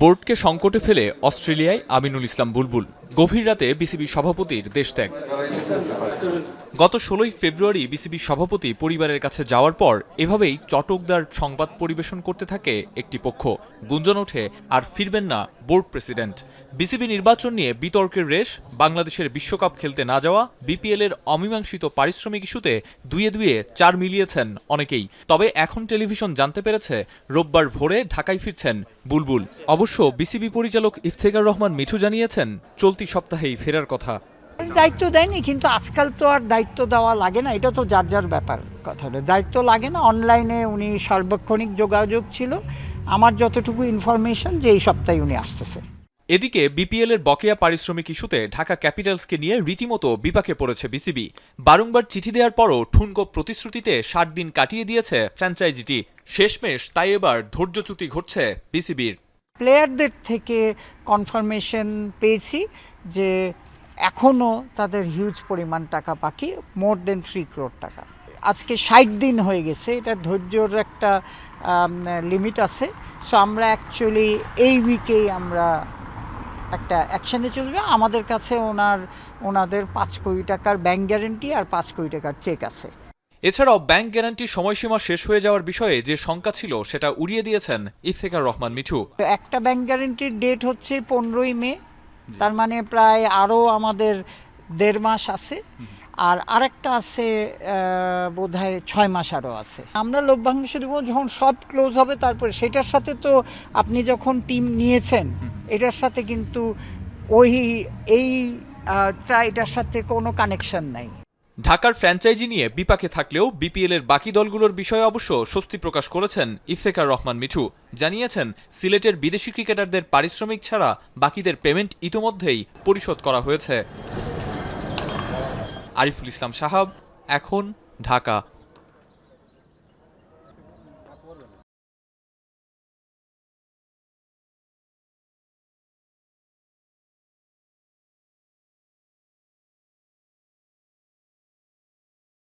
বোর্ডকে সংকটে ফেলে অস্ট্রেলিয়ায় আমিনুল ইসলাম বুলবুল। গভীর রাতে বিসিবি সভাপতির দেশত্যাগ। গত ১৬ই ফেব্রুয়ারি বিসিবি সভাপতি পরিবারের কাছে যাওয়ার পর এভাবেই চটকদার সংবাদ পরিবেশন করতে থাকে একটি পক্ষ। গুঞ্জন ওঠে আর ফিরবেন না বোর্ড প্রেসিডেন্ট। বিসিবি নির্বাচন নিয়ে বিতর্কের রেশ, বাংলাদেশের বিশ্বকাপ খেলতে না যাওয়া, বিপিএল এর অমীমাংসিত পারিশ্রমিক ইস্যুতে দুয়ে দুয়ে ৪ মিলিয়েছেন অনেকেই। তবে এখন টেলিভিশন জানতে পেরেছে রোববার ভোরে ঢাকায় ফিরছেন বুলবুল। অবশ্য বিসিবি পরিচালক ইফতেখার রহমান মিঠু জানিয়েছেন চলতি সপ্তাহেই ফেরার কথা। দায়িত্ব দেয়নি, কিন্তু আজকাল তো আর দায়িত্ব দেওয়া লাগে না, এটা তো যার যার ব্যাপার। কথা হলো দায়িত্ব লাগে না। অনলাইনে উনি সার্বক্ষণিক যোগাযোগ ছিল। আমার যতটুকু ইনফরমেশন যে এই সপ্তাহে উনি আসতেছে। এদিকে বিপিএল এর বকেয়া পারিশ্রমিক ইস্যুতে ঢাকা ক্যাপিটালসকে নিয়ে রীতিমতো বিপাকে পড়েছে বিসিবি। বারংবার চিঠি দেওয়ার পরও ঠুনকো প্রতিশ্রুতিতে ৬০ দিন কাটিয়ে দিয়েছে ফ্র্যাঞ্চাইজিটি। শেষমেশ তাই এবার ধৈর্যচ্যুতি ঘটছে বিসিবির। প্লেয়ারদের থেকে কনফার্মেশন পেয়েছি যে এখনও তাদের হিউজ পরিমাণ টাকা বাকি, মোর দেন 3 crore টাকা। আজকে ৬০ দিন হয়ে গেছে, এটা ধৈর্যর একটা লিমিট আছে। সো আমরা অ্যাকচুয়ালি এই উইকেই আমরা একটা অ্যাকশানে চলবে। আমাদের কাছে ওনাদের ৫ কোটি টাকার ব্যাংক গ্যারেন্টি আর ৫ কোটি টাকার চেক আছে। এছাড়াও ব্যাংক গ্যারান্টির সময়সীমা শেষ হয়ে যাওয়ার বিষয়ে যে শঙ্কা ছিল সেটা উড়িয়ে দিয়েছেন ইফতেখার রহমান মিঠু। একটা ব্যাংক গ্যারেন্টির ডেট হচ্ছে 15ই মে, তার মানে প্রায় আরও আমাদের ১.৫ মাস আছে। আর আরেকটা আছে বোধহয় 6 মাস আরও আছে। আমরা লভ্যাংশ দেবো যখন সব ক্লোজ হবে, তারপরে সেটার সাথে তো আপনি যখন টিম নিয়েছেন এটার সাথে কিন্তু এটার সাথে কোনো কানেকশন নাই। ঢাকার ফ্র্যাঞ্চাইজি নিয়ে বিপাকে থাকলেও বিপিএল এর বাকি দলগুলোর বিষয়ে অবশ্য স্বস্তি প্রকাশ করেছেন ইফতেখার রহমান মিঠু। জানিয়েছেন সিলেটের বিদেশি ক্রিকেটারদের পারিশ্রমিক ছাড়া বাকিদের পেমেন্ট ইতোমধ্যেই পরিশোধ করা হয়েছে। আরিফুল ইসলাম সাহাব, এখন, ঢাকা।